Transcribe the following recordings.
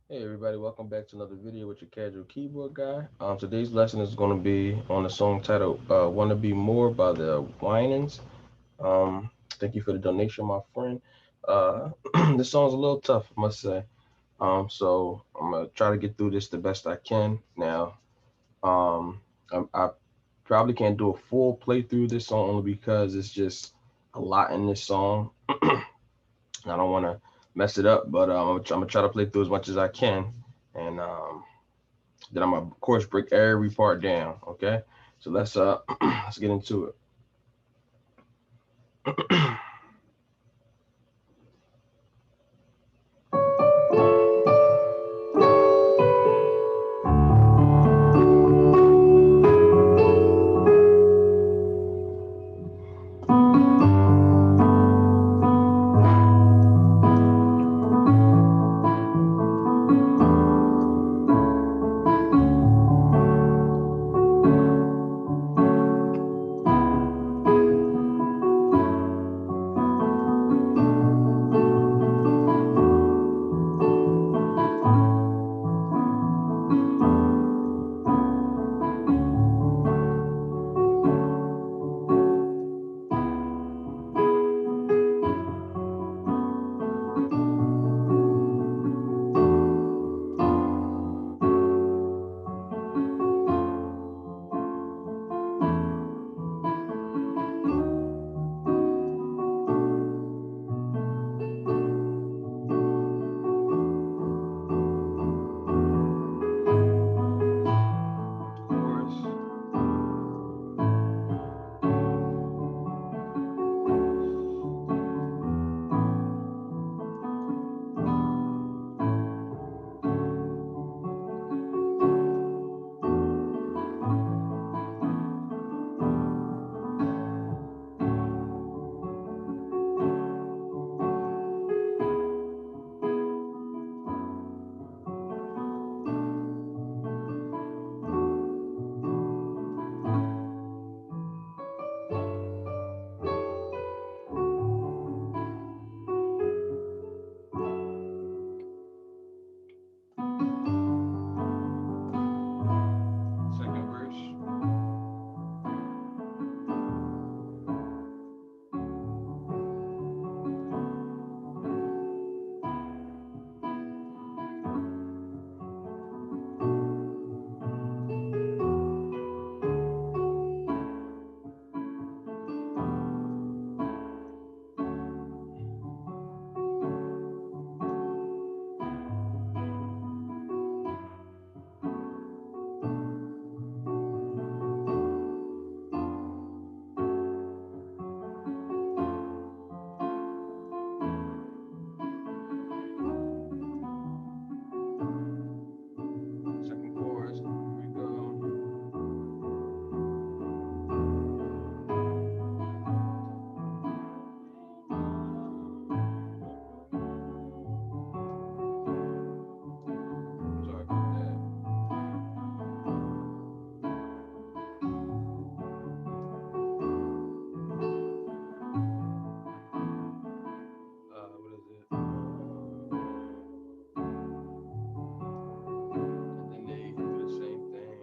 Hey everybody, welcome back to another video with your casual keyboard guy. Today's lesson is going to be on the song titled "Wanna Be More" by the Winans. Thank you for the donation, my friend. Uh, this song's a little tough, I must say. So I'm gonna try to get through this the best I can. Now, I probably can't do a full playthrough of this song only because it's just a lot in this song. I don't want to mess it up, but I'm gonna try to play through as much as I can, and then I'm gonna of course break every part down. Okay, so let's let's get into it. Chorus. Second verse. Second chorus. Here we go. Sorry about that. What is it? And then they do the same thing.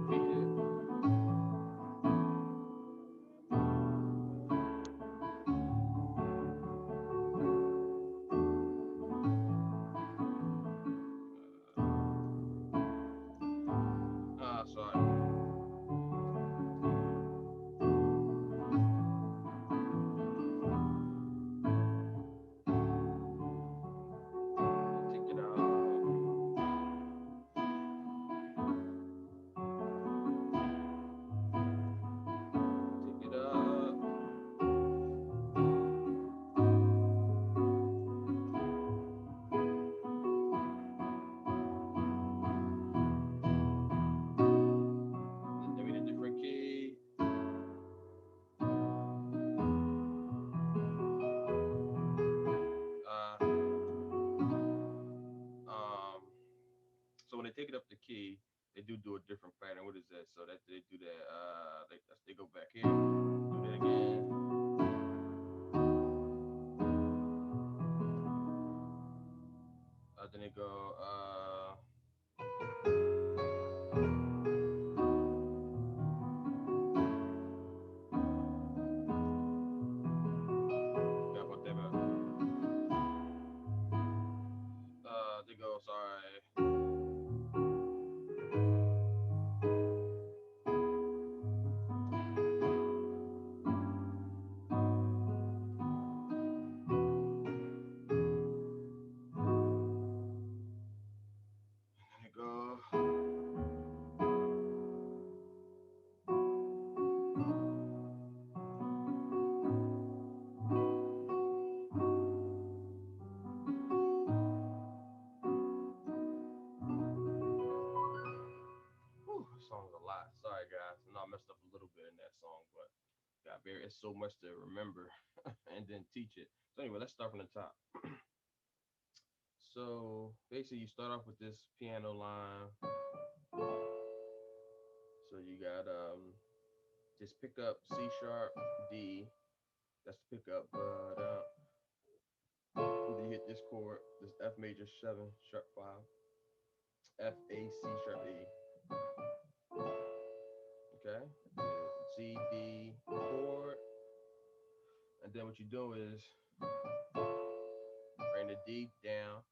Repeat it. Sorry. Take it out. Take it up. Then we need a different key. Uh, um, so when they take it up the key, they do a different pattern. What is that? So that they do that. They go back here, do that again. it's so much to remember and then teach it. So anyway, let's start from the top. So basically you start off with this piano line. So you got just pick up C sharp, D, that's the pickup, and then you hit this chord, this F major 7 sharp 5, F A C sharp E. Okay, C D chord, and then what you do is bring the D down,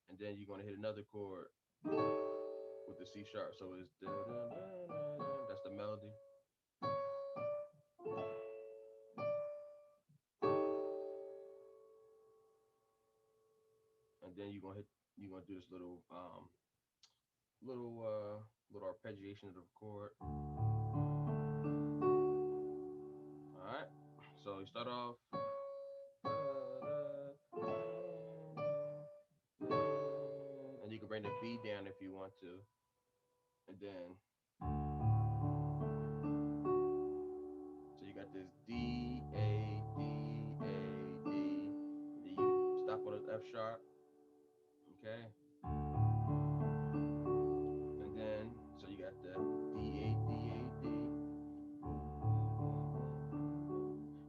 and then you're gonna hit another chord with the C sharp. So it's da, da, da, da, da. That's the melody. And then you're gonna do this little little arpeggiation of the chord. All right. So you start off. And you can bring the B down if you want to. And then so you got this D, A, D, A, D. And then you stop on the F sharp. Okay. And then so you got the D, A, D, A, D.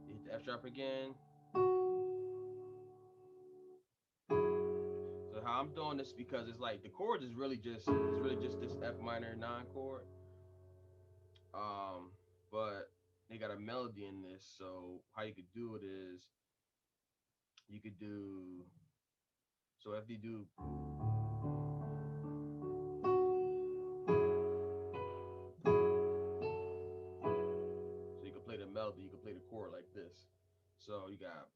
You hit the F sharp again. So how I'm doing this because it's like the chords is really just this F minor 9 chord. But they got a melody in this. So how you could do it is you could do so if you do so you can play the melody, you can play the chord like this. So you got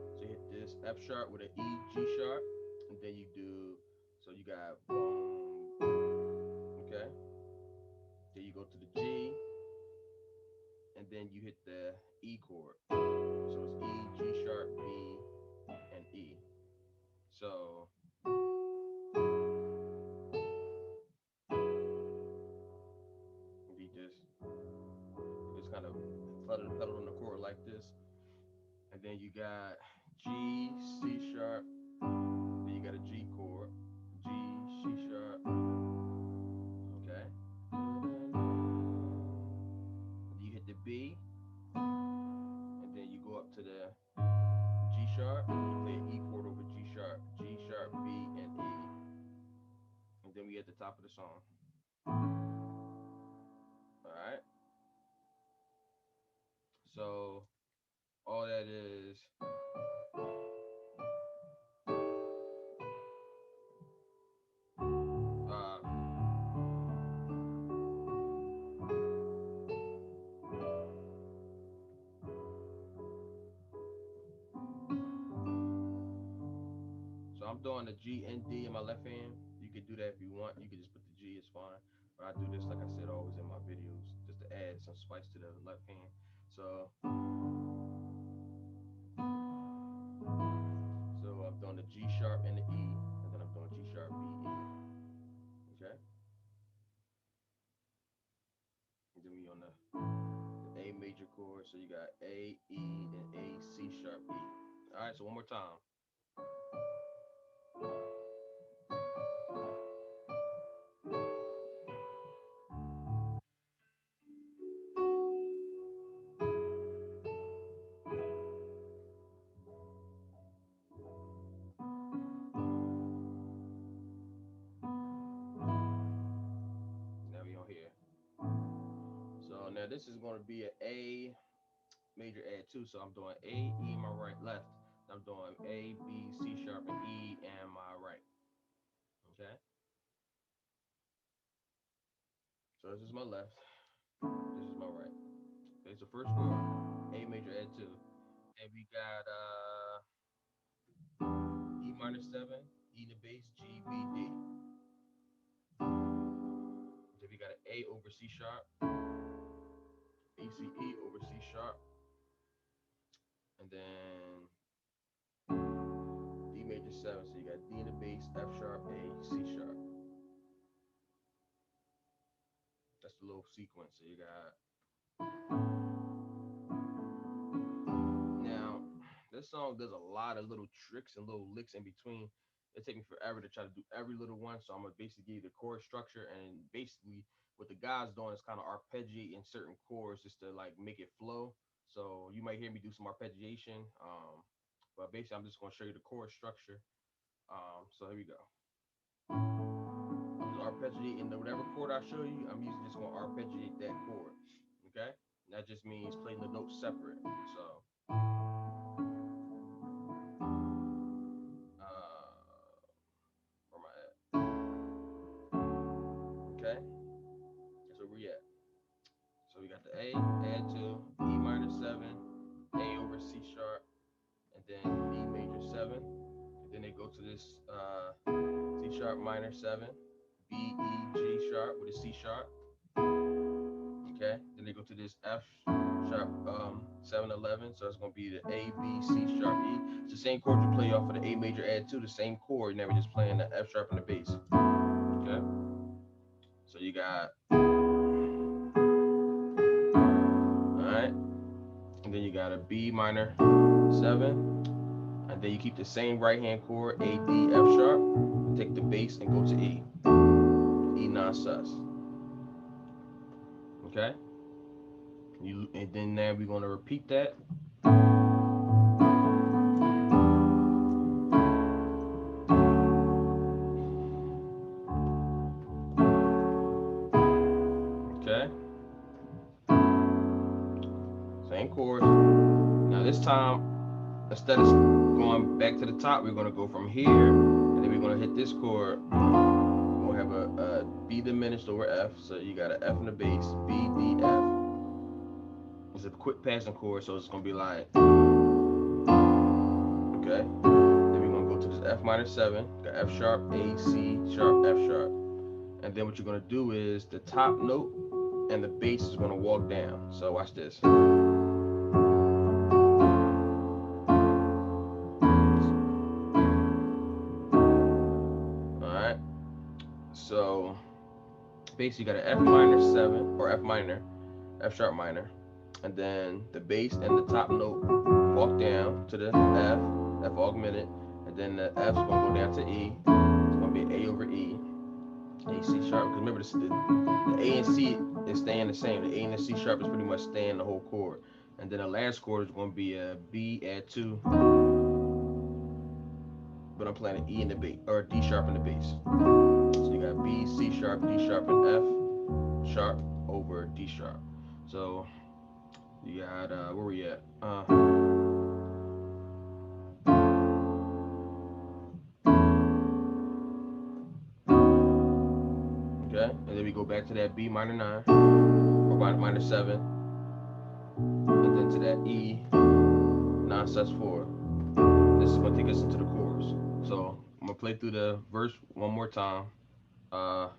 so you hit this F sharp with an E G sharp, and then you do so you got boom, okay. Then you go to the G, and then you hit the E chord. So it's E G sharp B and E. So you just kind of flutter the pedal on the chord like this, and then you got G C sharp. Then you got a G chord, G C sharp. Okay. And you hit the B, and then you go up to the G sharp. You play an E chord over G sharp, B, and E. And then we at the top of the song. All right. So all that is. So I'm doing the G and D in my left hand. You could do that if you want. You could just put the G, it's fine. But I do this, like I said, always in my videos, just to add some spice to the left hand. So I'm doing the G sharp and the E, and then I'm doing G sharp, B, E. Okay? And then we on the A major chord. So you got A, E, and A, C sharp, E. All right, so one more time. Now we on here. So now this is going to be an A major add 2. So I'm doing A, E, my right, left. I'm doing A, B, C sharp, and E, and my right. Okay? So this is my left. This is my right. Okay, so first chord, A major add 2. And we got E minor 7, E in the bass, G, B, D. Then we got an A over C sharp, A, C, E over C sharp, and then D major 7. So you got D in the bass, F sharp, A, C sharp. That's the little sequence. So you got, now this song does a lot of little tricks and little licks in between. It take me forever to try to do every little one, so I'm gonna basically give you the chord structure, and basically what the guy's doing is kind of arpeggiating certain chords just to like make it flow. So you might hear me do some arpeggiation, but basically I'm just gonna show you the chord structure. So here we go. I'm just arpeggiating whatever chord I show you. I'm usually just gonna arpeggiate that chord. Okay, and that just means playing the notes separate. So where am I at? Okay, that's where we at. So we got the A, add to E minor 7, A over C sharp, and then D major 7. And then they go to this C sharp minor 7, B, E, G sharp with a C sharp. Okay, then they go to this F sharp 7 11. So it's going to be the A, B, C sharp, E. It's the same chord you play off of the A major add 2, the same chord. Now we're just playing the F sharp and the bass. Okay, so you got, alright, and then you got a B minor 7, and then you keep the same right hand chord, A, D, F sharp, take the bass and go to E, E non-sus. Okay, and then now we're going to repeat that. Okay, same chord. Now this time, instead of going back to the top, we're going to go from here, and then we're going to hit this chord. We're going to have a B diminished over F, so you got an F in the bass, B, D, F. It's a quick passing chord, so it's going to be like, okay. Then we're going to go to this F minor 7, got F sharp, A, C sharp, F sharp. And then what you're going to do is the top note and the bass is going to walk down. So watch this. Alright. So basically you got an F minor 7 or F minor, F sharp minor. And then the bass and the top note walk down to the F, F augmented. And then the F's going to go down to E. It's going to be an A over E. A, C sharp, because remember the A and C is staying the same. The A and the C sharp is pretty much staying the whole chord. And then the last chord is going to be a B add 2, but I'm playing an E in the bass, or D sharp in the bass. So you got B, C sharp, D sharp, and F sharp over D sharp. So you got, where we at? Okay, and then we go back to that B minor 9, or minor 7, and then to that E non-sus 4. This is going to take us into the chorus. So I'm going to play through the verse one more time. Okay,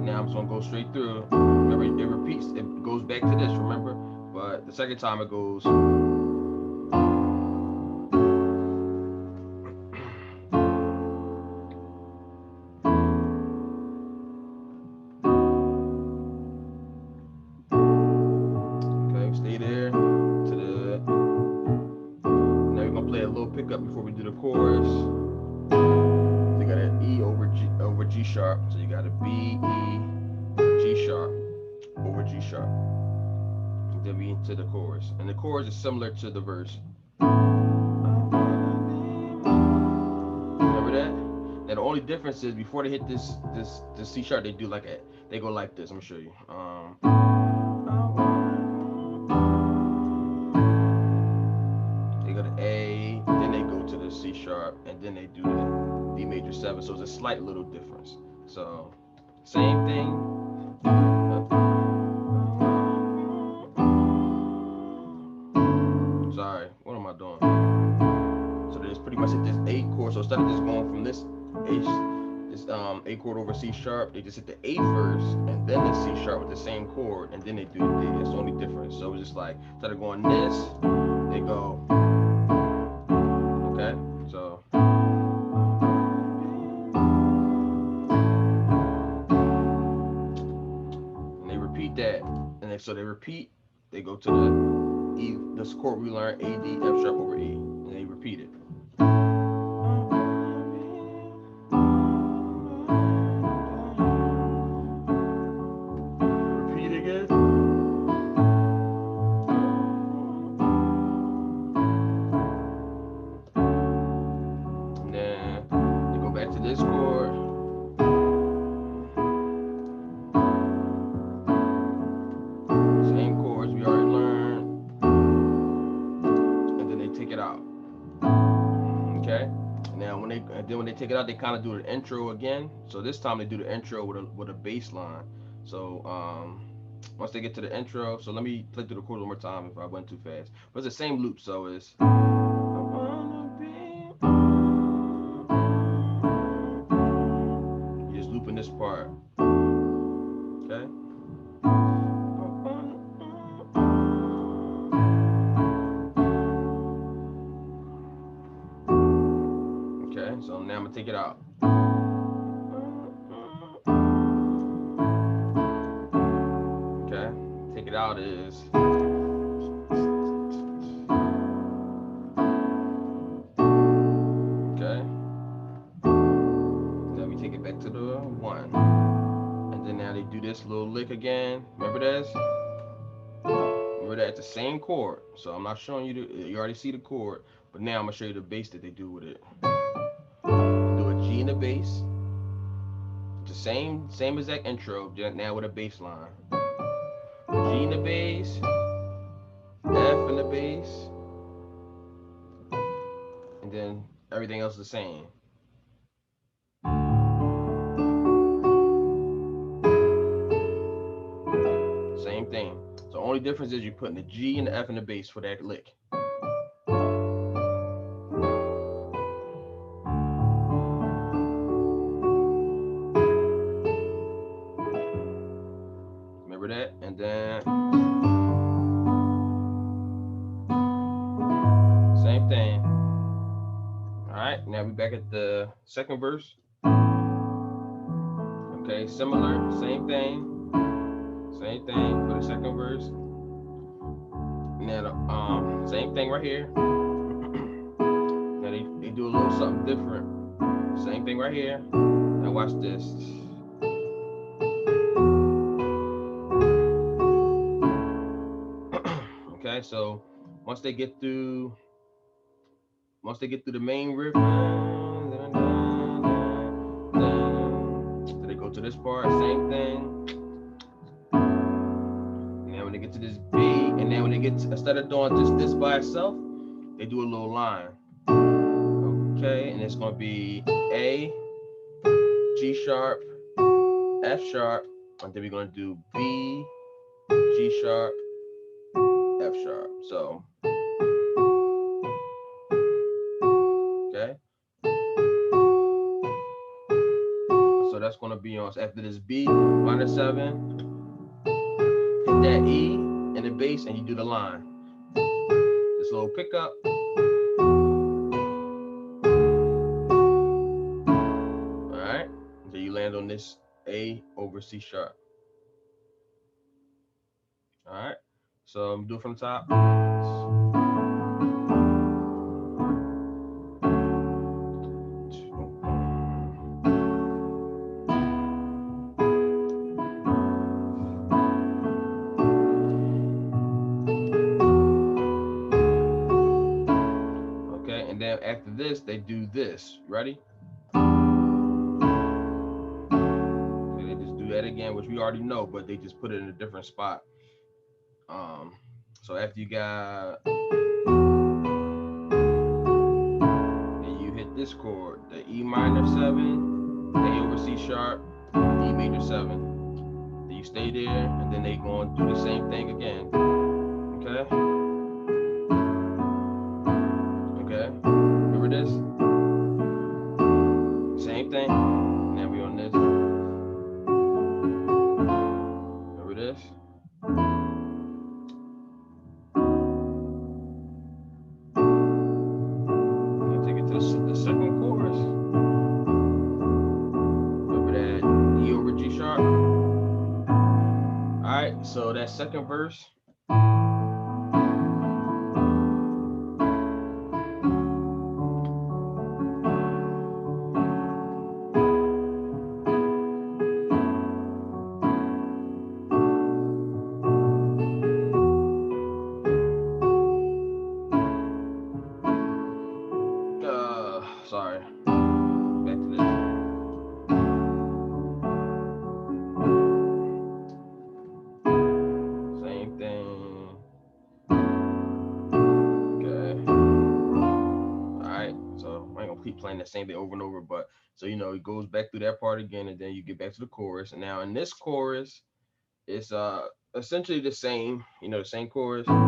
now I'm just going to go straight through. Remember, it repeats, it goes back to this, remember? But the second time it goes. Stay there to the. Now we're gonna play a little pickup before we do the chorus. So you got an E over G sharp, so you got a B, E, G sharp over G sharp. And then we into the chorus, and the chorus is similar to the verse. Remember that? Now the only difference is before they hit this C sharp, they do like they go like this. I'm gonna show you. A, then they go to the C sharp, and then they do the D major 7. So it's a slight little difference. So same thing. Sorry, what am I doing? So there's pretty much this A chord. So instead of just going from this A chord over C sharp. They just hit the A first and then the C sharp with the same chord, and then they do the D. That's the only difference. So it's just like instead of going this, they go. Okay, so. And they repeat that, and then so they repeat. They go to the E, this chord we learned, A, D, F sharp over E, and they repeat it. Repeat again. And then they go back to this chord. Same chords we already learned. And then they take it out. Okay? Now when they take it out, they kind of do the intro again. So this time they do the intro with a bass line. So once they get to the intro, so let me play through the chords one more time if I went too fast. But it's the same loop, so it's you're just looping this part. Okay? Okay, so now I'm gonna take it out. Okay, take it out is okay. Now we take it back to the 1. And then now they do this little lick again. Remember this? Remember that? It's the same chord. So I'm not showing you you already see the chord, but now I'm gonna show you the bass that they do with it. Do a G in the bass. It's the same exact intro, just now with a bass line. G in the bass, F in the bass, and then everything else is the same. Same thing. So the only difference is you're putting the G and the F in the bass for that lick. Remember that? And then same thing. All right, now we back at the second verse. Okay, similar, same thing for the second verse. Now, same thing right here. Now they do a little something different. Same thing right here. Now watch this. Okay, so once they get through the main riff, so they go to this part, same thing. Now when they get to this B, and then when they get to, instead of doing just this by itself, they do a little line. Okay, and it's gonna be A, G sharp, F sharp, and then we're gonna do B, G sharp, F sharp. So okay. So that's gonna be on after this B minor 7, hit that E in the bass, and you do the line. This little pickup. Alright. Until you land on this A over C sharp. Alright. So I'm do it from the top. And then after this, they do this. Ready? Okay, they just do that again, which we already know, but they just put it in a different spot. So after you got, then you hit this chord, the E minor 7, A over C sharp, E major 7. Then you stay there, and then they go and do the same thing again. Okay? Okay, remember this? Same thing. Now we Take it to the second chorus. Remember that E over G sharp. All right, so that second verse. Sorry. Back to this. Same thing. Okay. Alright, so I ain't gonna keep playing the same thing over and over, but so you know it goes back through that part again, and then you get back to the chorus. And now in this chorus, it's essentially the same, you know, the same chorus. Whatever.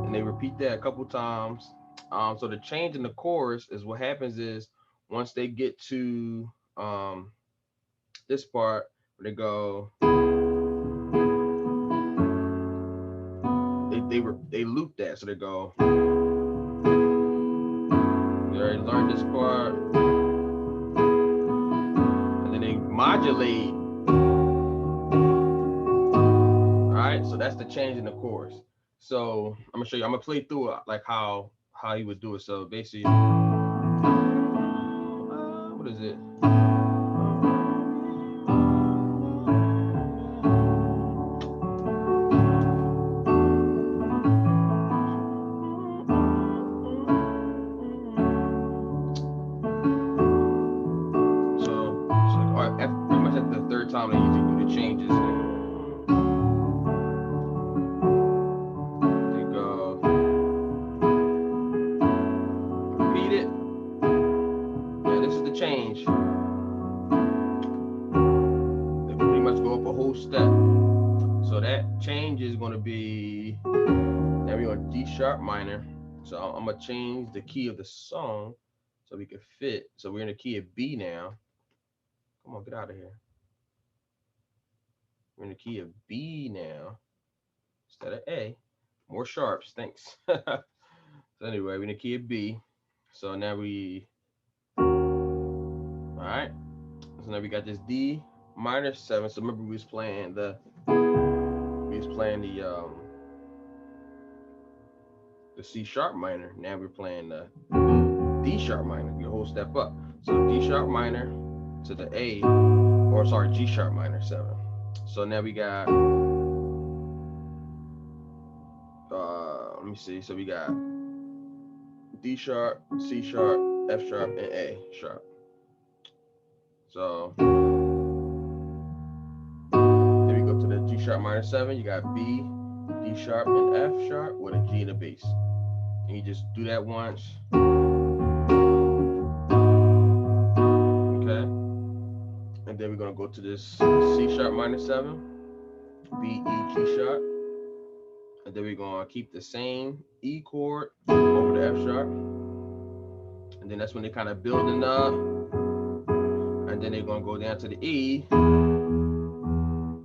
And they repeat that a couple times. So the change in the chorus is what happens is once they get to this part where they go, they loop that, so they go. They already learned this part, and then they modulate. All right, so that's the change in the chorus. So I'm gonna show you. I'm gonna play through it like how he would do it. So basically, what is it? Pretty much at the third time they usually do the changes. They go repeat it. Yeah, this is the change. They pretty much go up a whole step. So that change is going to be, now we're on D sharp minor. So I'm gonna change the key of the song so we can fit. So we're in the key of B now. Come on, get out of here. We're in the key of B now instead of A. More sharps, thanks. So anyway, we're in the key of B. So now all right. So now we got this D minor 7. So remember we was playing the C sharp minor. Now we're playing the D sharp minor. We a whole step up. So D sharp minor to the A, or sorry, G sharp minor 7. So now we got let me see. So we got D sharp, C sharp, F sharp, and A sharp. So then we go to the G sharp minor 7. You got B, D sharp, and F sharp with a G and a bass. And you just do that once. Okay. And then we're gonna go to this C sharp minor 7, B, E, G sharp. And then we're gonna keep the same E chord over the F sharp. And then that's when they're kind of building up. And then they're gonna go down to the E.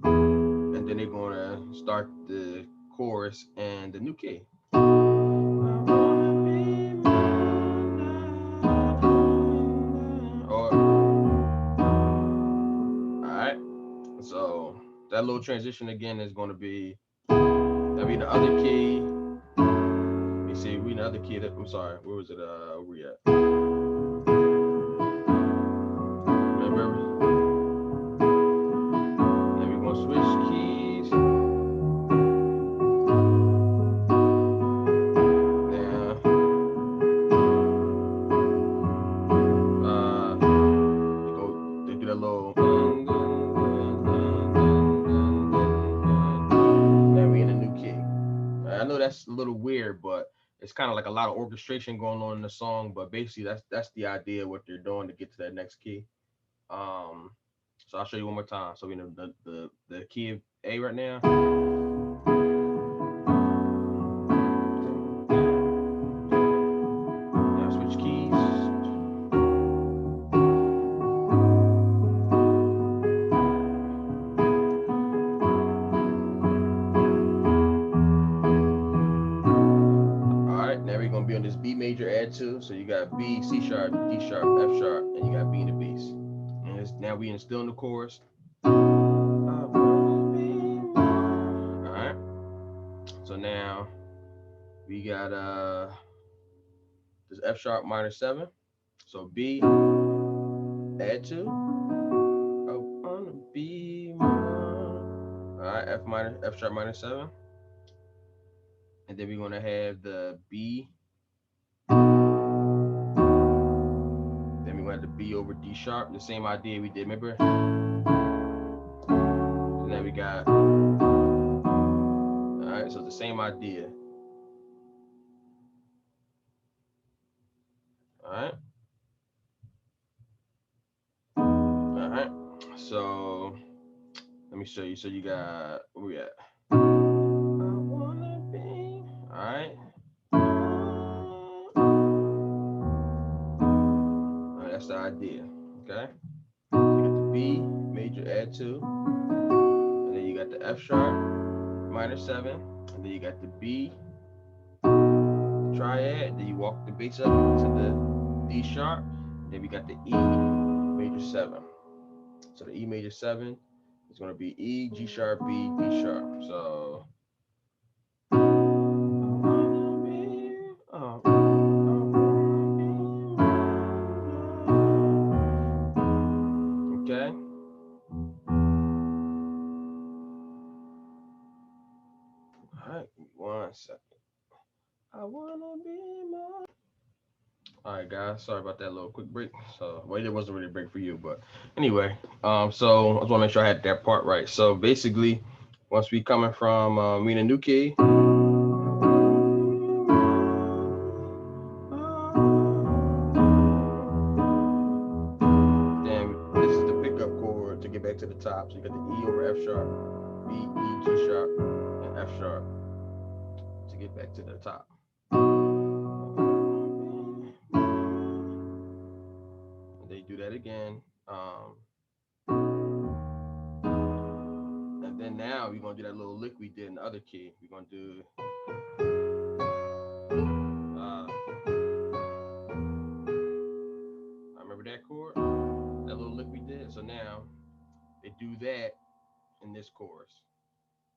And then they're gonna start the chorus and the new key. Alright. So that little transition again is gonna be, that'll be the other key. You see, we in the other key that, I'm sorry, where was it? Where we at? Remember? Then we're gonna switch keys. Now, they do that little. Now we in a new key. I know that's a little weird, but it's kind of like a lot of orchestration going on in the song, but basically that's the idea of what they're doing to get to that next key. So I'll show you one more time. So we in the key of A right now. Now switch keys. got B, C sharp, D sharp, F sharp, and you got B in the bass. And now we still in the chorus. All right. So now we got this F sharp minor 7. So B, add 2. I wanna be more. All right, F sharp minor 7. And then we're gonna have the B. Then we're gonna have the B over D sharp. The same idea we did, remember? And then we got. All right, so it's the same idea. All right. All right. So let me show you. So you got where we at? I wanna be. All right. All right, that's the idea. Okay. So you got the B major add 2, and then you got the F sharp minor 7, and then you got the B triad. Then you walk the bass up to the D sharp. Then we got the E major 7. So the E major 7 is going to be E, G sharp, B, D sharp. So okay. All right, 1 second. I wanna be more. All right, guys. Sorry about that little quick break. So, well, it wasn't really a break for you, but anyway. So I just want to make sure I had that part right. So basically, once we coming from we in a new key. Then this is the pickup chord to get back to the top. So you got the E over F sharp, B, E, G sharp, and F sharp to get back to the top. They do that again. And then now we're gonna do that little lick we did in the other key. We're gonna do I remember that chord, that little lick we did. So now they do that in this chorus.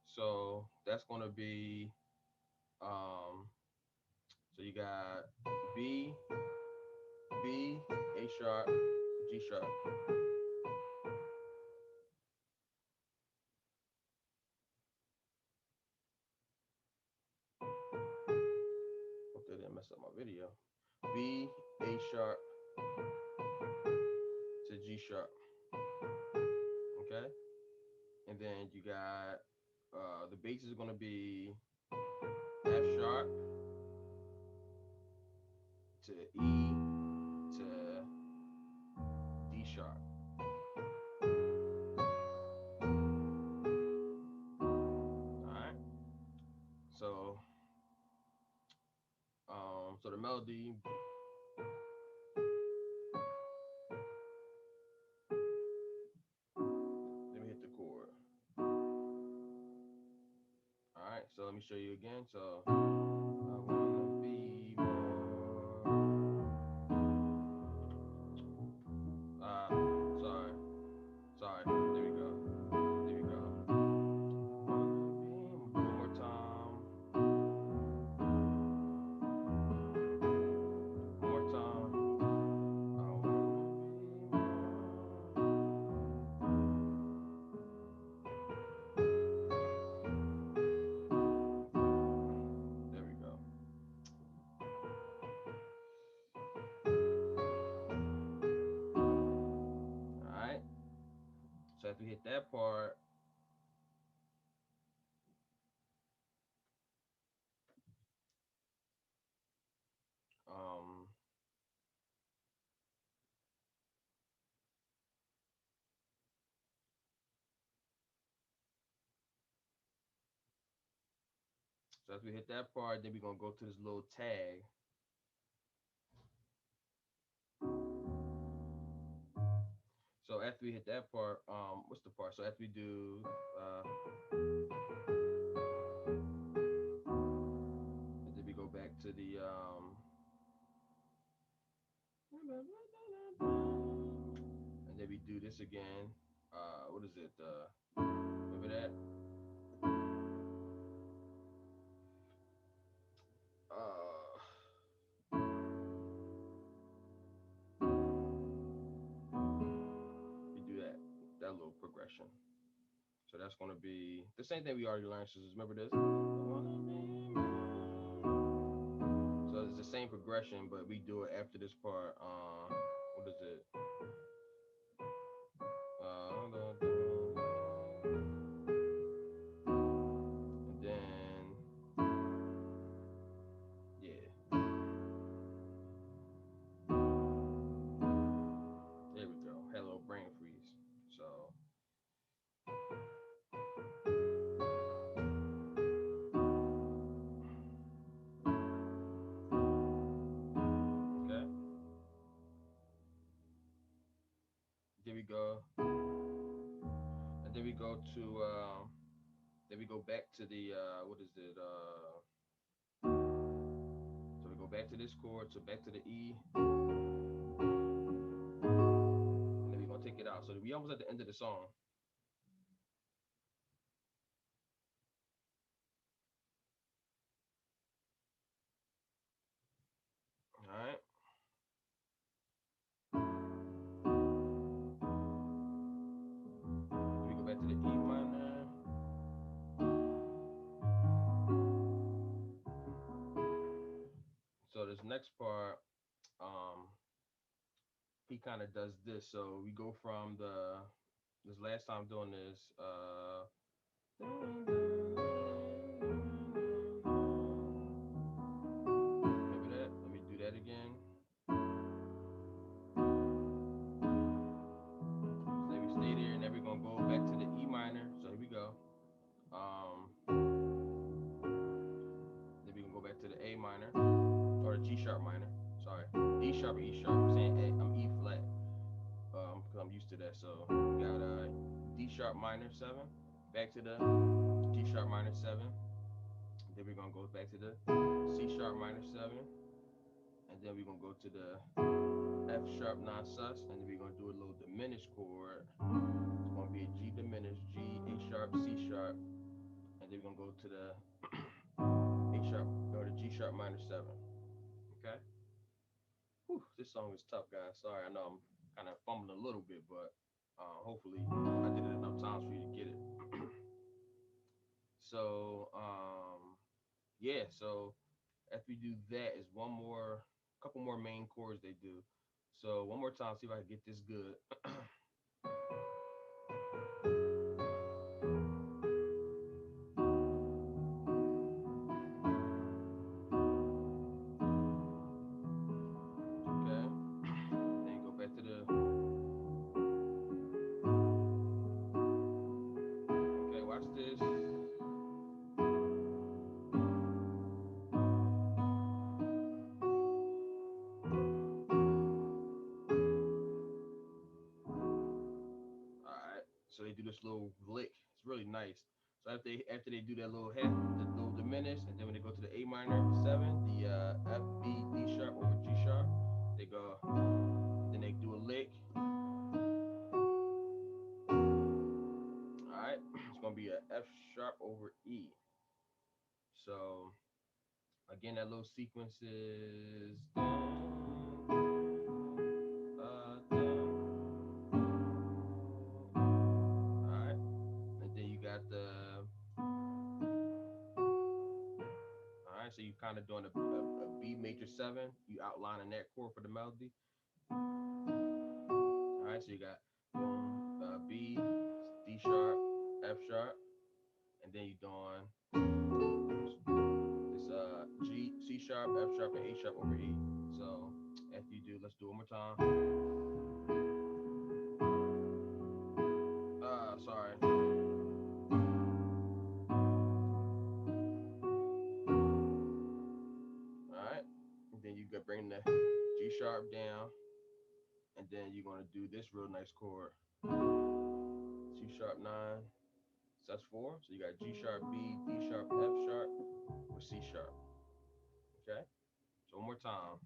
So that's gonna be so you got B, B, A sharp, G sharp. Hope they didn't mess up my video. B, A sharp to G sharp. Okay? And then you got the bass is gonna be F sharp to E to D sharp. Alright. So the melody. Let me hit the chord. Alright, so let me show you again. So I wanna be more. Sorry. There we go. One more time. One more time. I wanna be more. There we go. Alright. So after we hit that part, then we're gonna go to this little tag. So after we hit that part, what's the part? So after we do and then we go back to the And then we do this again. What is it? Remember that? We do that little progression. So that's gonna be the same thing we already learned. So just remember this. So it's the same progression, but we do it after this part. What is it? And then yeah, there we go. Had a little brain freeze. So okay, there we go. And then we go to then we go back to the what is it? So we go back to this chord, so back to the E, and then we're gonna take it out. So we almost at the end of the song. All right. We go back to the E minor. So this next part, he kind of does this. So we go from this last time doing this. Remember that? Let me do that again. So then we stay there, and then we're gonna go back to the E minor. So here we go. Then we can go back to the A minor or the G sharp minor. Sorry, D sharp or E sharp. I'm saying A. I'm E flat. Because I'm used to that. So we got D sharp minor 7, back to the G sharp minor 7. Then we're gonna go back to the C sharp minor 7, and then we're gonna go to the F sharp 9 sus, and then we're gonna do a little diminished chord. It's gonna be a G diminished, G, A sharp, C sharp, and then we're gonna go to the A sharp or the G sharp minor 7. Okay. Whew, this song is tough, guys. Sorry, I know I'm kind of fumbling a little bit, but hopefully I did it enough times for you to get it. So yeah, so after we do that is one more, couple more main chords they do. So one more time, see if I can get this good. Okay, then go back to the. Okay, watch this. All right, so they do this little lick. It's really nice. So after they do that little half, the little diminish, and then when they go to the A minor 7, the F B D sharp over G sharp, they go. Then they do a lick. All right, it's gonna be a F sharp over E. So again, that little sequence is. Alright, and then you got the. Alright, so you kind of doing a B major 7. You outlining that chord for the melody. Alright, so you got B, D sharp, F sharp, and then you doing this G, C sharp, F sharp, and A sharp over E. So after you do, let's do it one more time. Sorry. Alright, and then you got bring the G sharp down, and then you're gonna do this real nice chord. C sharp 9, sus 4. So you got G sharp, B, D sharp, F sharp, with C sharp. Okay? So one more time.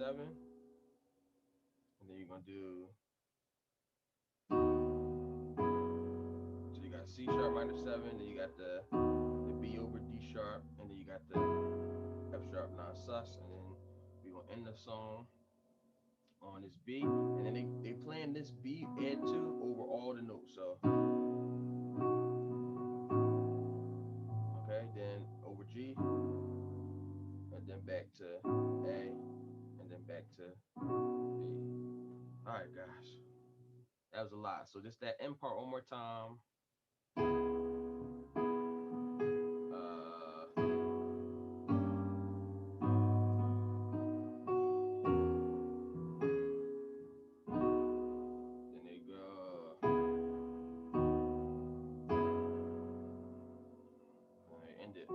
7, and then you're gonna do, so you got C sharp minor 7, then you got the B over D sharp, and then you got the F sharp non sus, and then we're gonna end the song on this B, and then they playing this B add 2 over all the notes. So okay, then over G, and then back to A, and then back to B. All right, guys, that was a lot. So just that end part one more time. Then they go. All right, end it.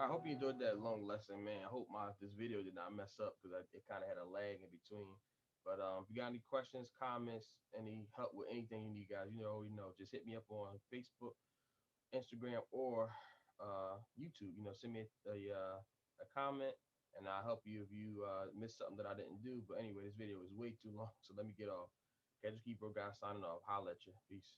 I hope you enjoyed that long lesson, man. I hope this video did not mess up because it kind of had a lag in between. But if you got any questions, comments, any help with anything you need, guys, just hit me up on Facebook, Instagram, or YouTube. Send me a comment, and I'll help you if you missed something that I didn't do. But anyway, this video is way too long, so let me get off. Catch you, keep, bro, guys, signing off. Holla at you. Peace.